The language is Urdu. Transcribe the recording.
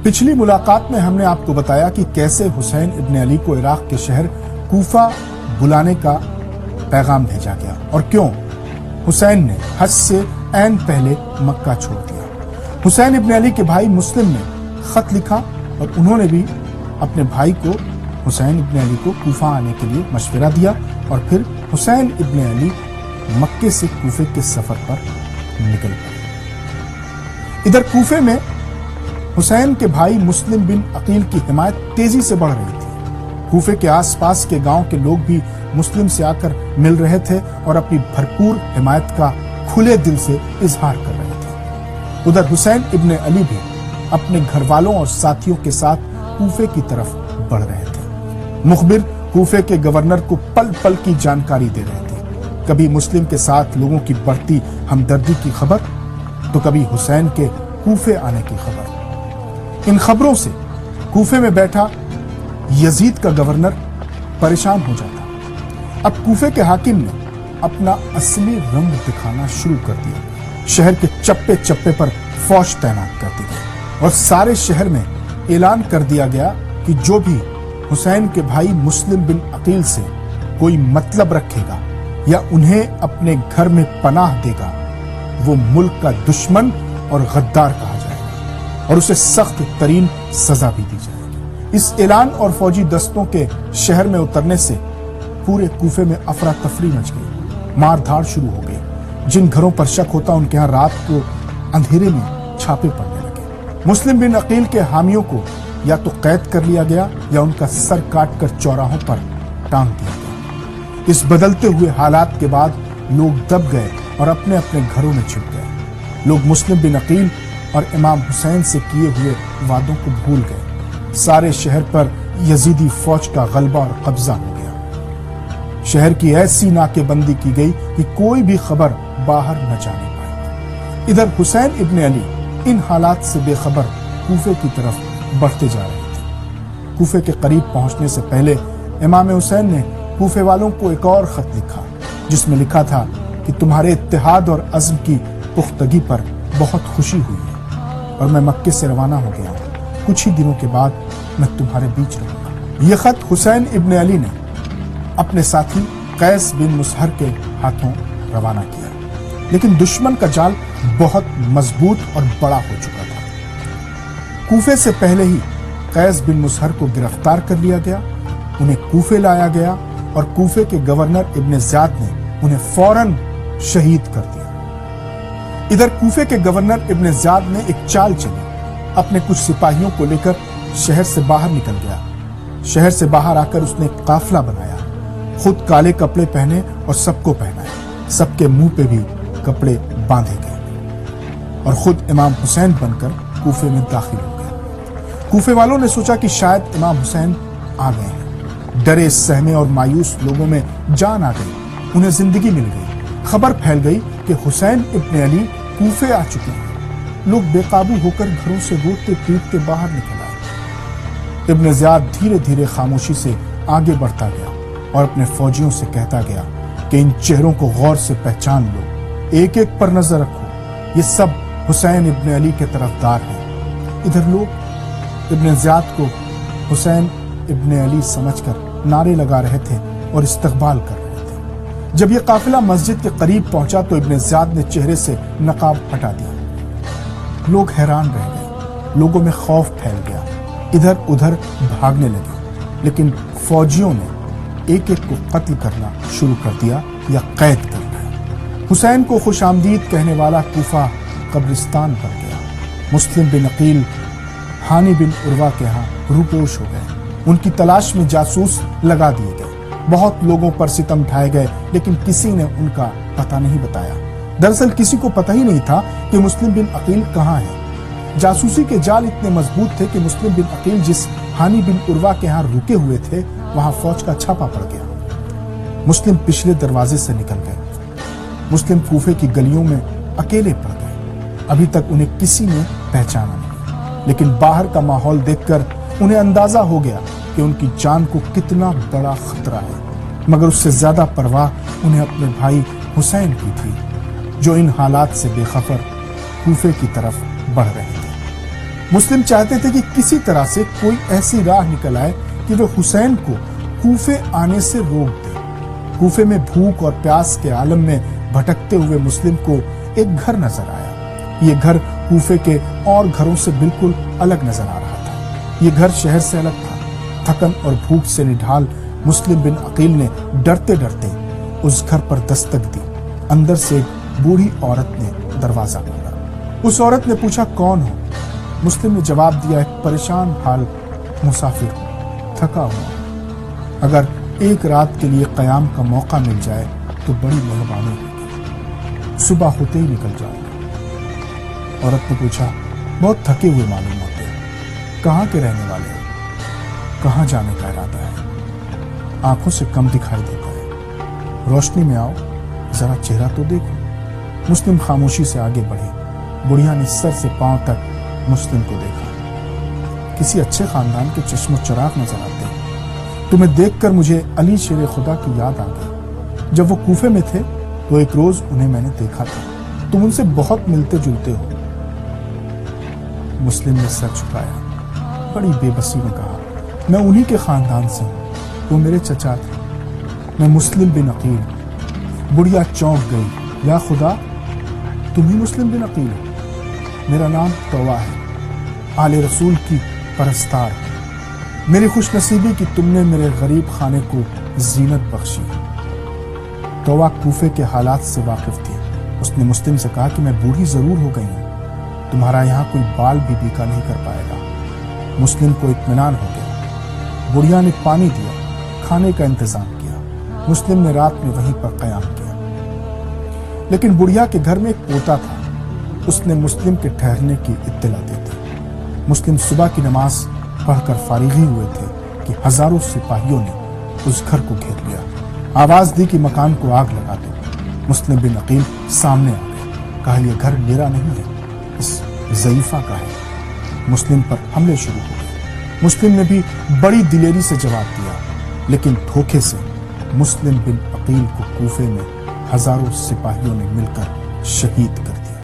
پچھلی ملاقات میں ہم نے آپ کو بتایا کہ کیسے حسین ابن علی کو عراق کے شہر کوفہ بلانے کا پیغام بھیجا گیا اور کیوں حسین نے حج سے عین پہلے مکہ چھوڑ دیا۔ حسین ابن علی کے بھائی مسلم نے خط لکھا اور انہوں نے بھی اپنے بھائی کو حسین ابن علی کو کوفہ آنے کے لیے مشورہ دیا اور پھر حسین ابن علی مکے سے کوفے کے سفر پر نکل پڑے۔ ادھر کوفے میں حسین کے بھائی مسلم بن عقیل کی حمایت تیزی سے بڑھ رہی تھی۔ کوفے کے آس پاس کے گاؤں کے لوگ بھی مسلم سے آ کر مل رہے تھے اور اپنی بھرپور حمایت کا کھلے دل سے اظہار کر رہے تھے۔ ادھر حسین ابن علی بھی اپنے گھر والوں اور ساتھیوں کے ساتھ کوفے کی طرف بڑھ رہے تھے۔ مخبر کوفے کے گورنر کو پل پل کی جانکاری دے رہے تھے، کبھی مسلم کے ساتھ لوگوں کی بڑھتی ہمدردی کی خبر تو کبھی حسین کے کوفے آنے کی خبر۔ ان خبروں سے کوفے میں بیٹھا یزید کا گورنر پریشان ہو جاتا۔ اب کوفے کے حاکم نے اپنا اصلی رنگ دکھانا شروع کر دیا۔ شہر کے چپے چپے پر فوج تعینات کر دی گئی اور سارے شہر میں اعلان کر دیا گیا کہ جو بھی حسین کے بھائی مسلم بن عقیل سے کوئی مطلب رکھے گا یا انہیں اپنے گھر میں پناہ دے گا وہ ملک کا دشمن اور غدار کہا جائے گا اور اسے سخت ترین سزا بھی دی جائے گی۔ اس اعلان اور فوجی دستوں کے شہر میں اترنے سے پورے کوفے میں افراتفری مچ گئی، مار دھاڑ شروع ہو گئی۔ جن گھروں پر شک ہوتا ان کے ہاں رات کو اندھیرے میں چھاپے پڑنے لگے۔ مسلم بن عقیل کے حامیوں کو یا تو قید کر لیا گیا یا ان کا سر کاٹ کر چوراہوں پر ٹانگ دیا گیا۔ اس بدلتے ہوئے حالات کے بعد لوگ دب گئے اور اپنے اپنے گھروں میں چھپ گئے۔ لوگ مسلم بن عقیل اور امام حسین سے کیے ہوئے وعدوں کو بھول گئے۔ سارے شہر پر یزیدی فوج کا غلبہ اور قبضہ ہو گیا۔ شہر کی ایسی ناکے بندی کی گئی کہ کوئی بھی خبر باہر نہ جانے پائے۔ ادھر حسین ابن علی ان حالات سے بے خبر کوفے کی طرف بڑھتے جا رہے تھے۔ کوفے کے قریب پہنچنے سے پہلے امام حسین نے کوفے والوں کو ایک اور خط لکھا جس میں لکھا تھا کہ تمہارے اتحاد اور عزم کی پختگی پر بہت خوشی ہوئی ہے اور میں مکے سے روانہ ہو گیا ہوں۔ کچھ ہی دنوں کے بعد میں تمہارے بیچ رہوں گا۔ یہ خط حسین ابن علی نے اپنے ساتھی قیس بن مسہر کے ہاتھوں روانہ کیا، لیکن دشمن کا جال بہت مضبوط اور بڑا ہو چکا تھا۔ کوفے سے پہلے ہی قیس بن مسہر کو گرفتار کر لیا گیا، انہیں کوفے لایا گیا اور کوفے کے گورنر ابن زیاد نے انہیں فوراً شہید کر دیا۔ ادھر کوفے کے گورنر ابن زیاد نے ایک چال چلی، اپنے کچھ سپاہیوں کو لے کر شہر سے باہر نکل گیا۔ شہر سے باہر آ کر اس نے ایک قافلہ بنایا، خود کالے کپڑے پہنے اور سب کو پہنائے، سب کے منہ پہ بھی کپڑے باندھے گئے اور خود امام حسین بن کر کوفے میں داخل ہو گئے۔ کوفے والوں نے سوچا کہ شاید امام حسین آ گئے ہیں۔ ڈرے سہمے اور مایوس لوگوں میں جان آ گئی، انہیں زندگی مل گئی۔ خبر پھیل گئی کہ حسین ابن علی کوفے آ چکے ہیں۔ لوگ بے قابو ہو کر گھروں سے روتے پیٹتے باہر نکل آئے۔ ابن زیاد دھیرے دھیرے خاموشی سے آگے بڑھتا گیا اور اپنے فوجیوں سے کہتا گیا کہ ان چہروں کو غور سے پہچان لو، ایک ایک پر نظر رکھو، یہ سب حسین ابن علی کے طرفدار ہیں۔ ادھر لوگ ابن زیاد کو حسین ابن علی سمجھ کر نعرے لگا رہے تھے اور استقبال کر رہے تھے۔ جب یہ قافلہ مسجد کے قریب پہنچا تو ابن زیاد نے چہرے سے نقاب ہٹا دیا۔ لوگ حیران رہ گئے، لوگوں میں خوف پھیل گیا، ادھر ادھر بھاگنے لگے، لیکن فوجیوں نے ایک ایک کو قتل کرنا شروع کر دیا یا قید کر دیا۔ حسین کو خوش آمدید کہنے والا کوفہ قبرستان بن گیا۔ مسلم بن عقیل ہانی بن عروہ کے ہاں روپوش ہو گئے، ان کی تلاش میں جاسوس لگا دیے گئے۔ بہت لوگوں پر ستم ڈھائے گئے لیکن کسی نے ان کا پتہ نہیں بتایا۔ دراصل کسی کو پتہ ہی نہیں تھا کہ مسلم بن عقیل کہاں ہے۔ جاسوسی کے جال اتنے مضبوط تھے کہ مسلم بن عقیل جس ہانی بن عروہ کے ہاں رکے ہوئے تھے وہاں فوج کا چھاپا پڑ گیا۔ مسلم پچھلے دروازے سے نکل گئے۔ مسلم کوفے کی گلیوں میں اکیلے پڑ گئے۔ ابھی تک انہیں کسی نے پہچانا نہیں، لیکن باہر کا ماحول دیکھ کر انہیں اندازہ ہو گیا کہ ان کی جان کو کتنا بڑا خطرہ ہے، مگر اس سے زیادہ پرواہ انہیں اپنے بھائی حسین کی تھی جو ان حالات سے بے خبر کوفے کی طرف بڑھ رہے تھے۔ مسلم چاہتے تھے کہ کسی طرح سے کوئی ایسی راہ نکل آئے کہ وہ حسین کو کوفے آنے سے روک دے۔ کوفے میں بھوک اور پیاس کے عالم میں بھٹکتے ہوئے مسلم کو ایک گھر نظر آیا۔ یہ گھر کوفے کے اور گھروں سے بالکل الگ نظر آ رہا تھا۔ یہ گھر شہر سے الگ تھا۔ تھکن اور بھوک سے نڈھال مسلم بن عقیل نے ڈرتے ڈرتے اس گھر پر دستک دی۔ اندر سے ایک بوڑھی عورت نے دروازہ کھولا۔ اس عورت نے پوچھا کون ہو؟ مسلم نے جواب دیا ایک پریشان حال مسافر ہوں، تھکا ہوا، اگر ایک رات کے لیے قیام کا موقع مل جائے تو بڑی مہربانی ہوگی، صبح ہوتے ہی نکل جاؤں گا۔ عورت نے پوچھا بہت تھکے ہوئے معلوم ہوتے ہیں، کہاں کے رہنے والے ہیں؟ کہاں جانے کا ارادہ ہے؟ آنکھوں سے کم دکھائی دیتا ہے، روشنی میں آؤ ذرا چہرہ تو دیکھو۔ مسلم خاموشی سے آگے بڑھے۔ بڑھیا نے سر سے پاؤں تک مسلم کو دیکھا۔ کسی اچھے خاندان کے چشم و چراغ نظر آتے ہیں، تمہیں دیکھ کر مجھے علی شیر خدا کی یاد آ گئی۔ جب وہ کوفے میں تھے تو ایک روز انہیں میں نے دیکھا تھا، تم ان سے بہت ملتے جلتے ہو۔ مسلم نے سر جھکایا، بڑی بے بسی میں کہا میں انہی کے خاندان سے ہوں، وہ میرے چچا تھے، میں مسلم بن عقیل۔ بڑھیا چونک گئی، یا خدا تم ہی مسلم بن عقیل ہو؟ میرا نام توبہ ہے، آل رسول کی پرستار۔ میری خوش نصیبی کہ تم نے میرے غریب خانے کو زینت بخشی۔ توبہ کوفے کے حالات سے واقف تھی۔ اس نے مسلم سے کہا کہ میں بوڑھی ضرور ہو گئی ہوں، تمہارا یہاں کوئی بال بھی بیکا نہیں کر پائے گا۔ مسلم کو اطمینان ہو گیا۔ بڑھیا نے پانی دیا، کھانے کا انتظام کیا۔ مسلم نے رات میں وہیں پر قیام کیا۔ لیکن بڑھیا کے گھر میں ایک پوتا تھا، اس نے مسلم کے ٹھہرنے کی اطلاع دی تھی۔ مسلم صبح کی نماز پڑھ کر فارغ ہی ہوئے تھے کہ ہزاروں سپاہیوں نے اس گھر کو گھیر لیا۔ آواز دی کہ مکان کو آگ لگا دو۔ مسلم بن عقیل سامنے آ گئے، کہا یہ گھر میرا نہیں ہے، اس ضعیفہ کا ہے۔ مسلم پر حملے شروع ہو گئے۔ مسلم نے بھی بڑی دلیری سے جواب دیا، لیکن دھوکے سے مسلم بن عقیل کو کوفے میں ہزاروں سپاہیوں نے مل کر شہید کر